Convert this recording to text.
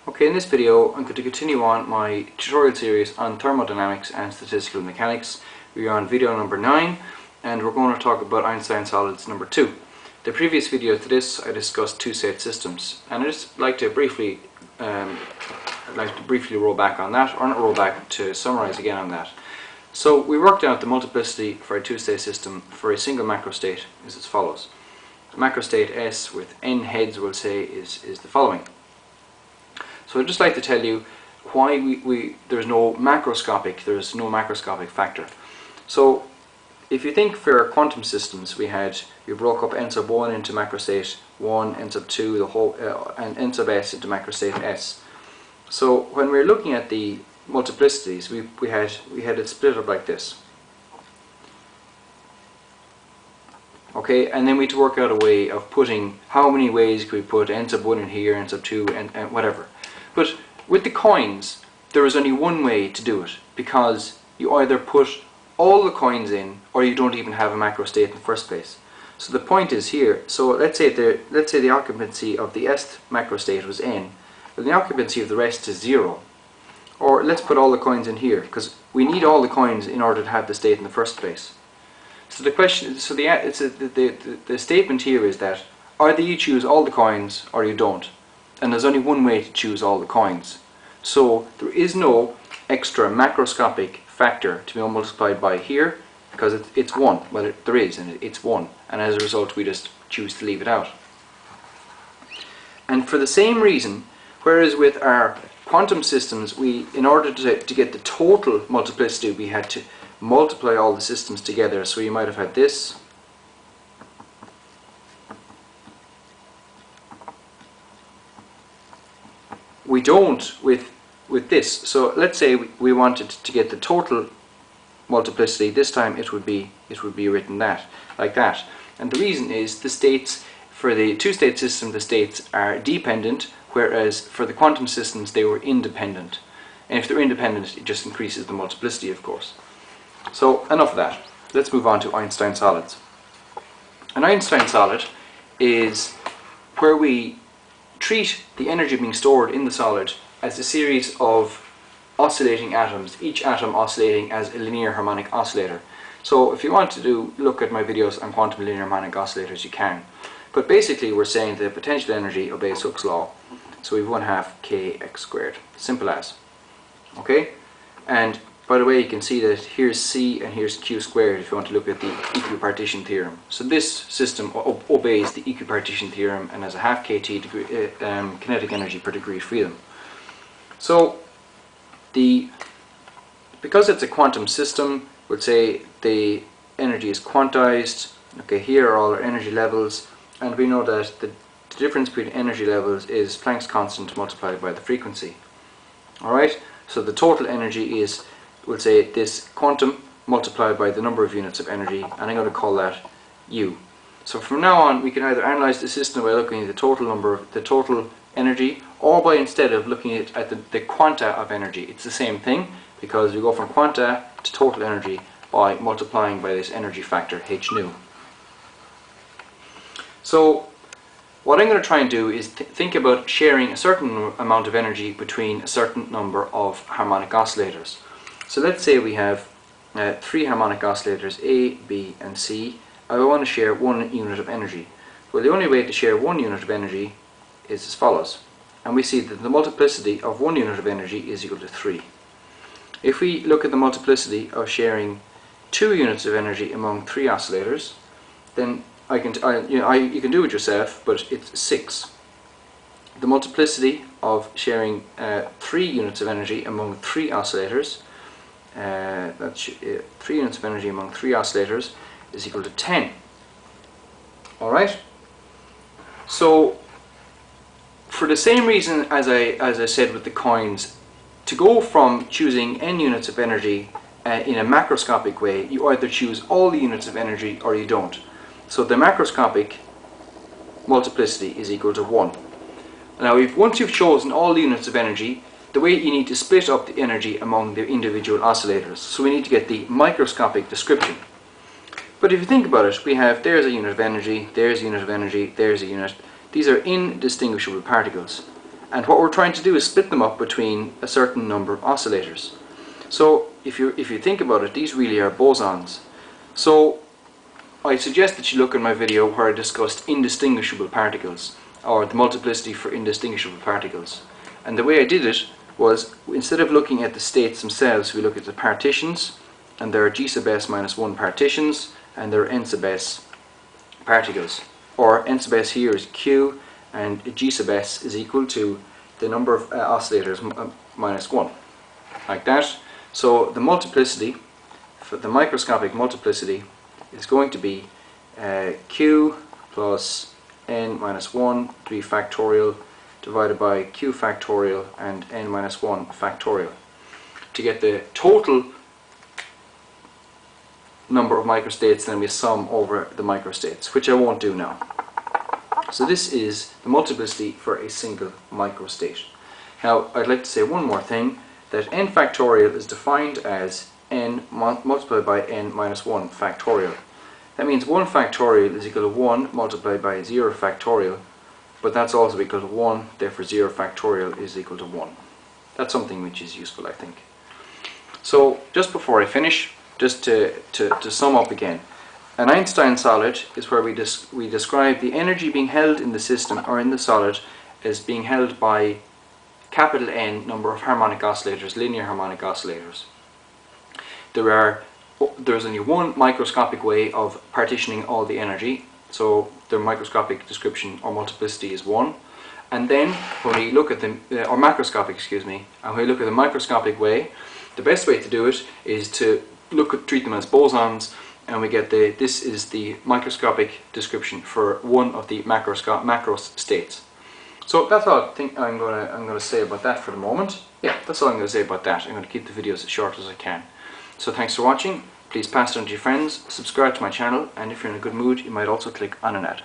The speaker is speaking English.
Okay, in this video I'm going to continue on my tutorial series on thermodynamics and statistical mechanics. We are on video number 9 and we're going to talk about Einstein Solids number 2. The previous video to this I discussed two-state systems, and I'd just like to briefly roll back on that, or not roll back, to summarize again on that. So we worked out the multiplicity for a two-state system for a single macrostate is as follows. The macrostate S with n heads, we'll say, is the following. So I'd just like to tell you why there's no macroscopic factor. So if you think for quantum systems, we broke up n sub 1 into macrostate 1, n sub 2, and n sub s into macrostate s. So when we're looking at the multiplicities, we had it split up like this. Okay, and then we had to work out a way of putting how many ways could we put n sub 1 in here, n sub 2, and whatever. But with the coins, there is only one way to do it, because you either put all the coins in, or you don't even have a macrostate in the first place. So the point is here. So let's say the occupancy of the s macrostate was n, and the occupancy of the rest is 0. Or let's put all the coins in here, because we need all the coins in order to have the state in the first place. So the question, the statement here is that either you choose all the coins or you don't. And there's only one way to choose all the coins. So there is no extra macroscopic factor to be multiplied by here, because it's 1. Well, there is, and it's 1. And as a result, we just choose to leave it out. And for the same reason, whereas with our quantum systems, in order to get the total multiplicity, we had to multiply all the systems together. So you might have had this. We don't with this. So let's say we wanted to get the total multiplicity. This time it would be written like that. And the reason is the states for the two-state system, the states are dependent, whereas for the quantum systems they were independent. And if they're independent, it just increases the multiplicity, of course. So enough of that. Let's move on to Einstein solids. An Einstein solid is where we treat the energy being stored in the solid as a series of oscillating atoms, each atom oscillating as a linear harmonic oscillator. So if you want to look at my videos on quantum linear harmonic oscillators, you can. But basically we're saying the potential energy obeys Hooke's law. So we have 1/2 kx squared. Simple as. Okay? And by the way, you can see that here's C and here's Q squared if you want to look at the equipartition theorem. So this system obeys the equipartition theorem and has a 1/2 kT kinetic energy per degree of freedom. So because it's a quantum system, we'll say the energy is quantized. Okay, here are all our energy levels, and we know that the difference between energy levels is Planck's constant multiplied by the frequency. Alright, so the total energy is, we'll say, this quantum multiplied by the number of units of energy, and I'm going to call that U. So from now on we can either analyze the system by looking at the total energy, or by instead of looking at the quanta of energy. It's the same thing, because we go from quanta to total energy by multiplying by this energy factor h nu. So what I'm going to try and do is think about sharing a certain amount of energy between a certain number of harmonic oscillators. So let's say we have 3 harmonic oscillators, A, B and C. I want to share 1 unit of energy. Well, the only way to share 1 unit of energy is as follows. And we see that the multiplicity of 1 unit of energy is equal to 3. If we look at the multiplicity of sharing 2 units of energy among 3 oscillators, then you can do it yourself, but it's 6. The multiplicity of sharing 3 units of energy among 3 oscillators, 3 units of energy among 3 oscillators is equal to 10. Alright? So for the same reason as I said with the coins, to go from choosing n units of energy in a macroscopic way, you either choose all the units of energy or you don't. So the macroscopic multiplicity is equal to 1. Now once you've chosen all the units of energy, the way you need to split up the energy among the individual oscillators. So we need to get the microscopic description. But if you think about it, we have, there's a unit of energy, there's a unit of energy, there's a unit. These are indistinguishable particles. And what we're trying to do is split them up between a certain number of oscillators. So if you think about it, these really are bosons. So I suggest that you look at my video where I discussed indistinguishable particles, or the multiplicity for indistinguishable particles. And the way I did it was, instead of looking at the states themselves, we look at the partitions, and there are G sub s minus 1 partitions, and there are N sub s particles. Or N sub s here is Q, and G sub s is equal to the number of oscillators minus 1, like that. So the multiplicity, for the microscopic multiplicity, is going to be Q plus N minus 1, 3 factorial, divided by Q factorial and N minus 1 factorial, to get the total number of microstates. Then we sum over the microstates, which I won't do now. So this is the multiplicity for a single microstate. Now I'd like to say one more thing, that N factorial is defined as N multiplied by N minus 1 factorial. That means 1 factorial is equal to 1 multiplied by 0 factorial, but that's also equal to 1, therefore 0 factorial is equal to 1. That's something which is useful, I think. So just before I finish, just to sum up again, an Einstein solid is where we describe the energy being held in the system or in the solid as being held by capital N number of harmonic oscillators, linear harmonic oscillators. There's only one microscopic way of partitioning all the energy, so the microscopic description or multiplicity is 1. And then when we look at the, or macroscopic, excuse me, and when we look at the microscopic way, the best way to do it is to treat them as bosons, and we get this is the microscopic description for one of the macro states. So that's all I think I'm going to say about that for the moment. Yeah, that's all I'm going to say about that. I'm going to keep the videos as short as I can. So thanks for watching. Please pass it on to your friends, subscribe to my channel, and if you're in a good mood, you might also click on an ad.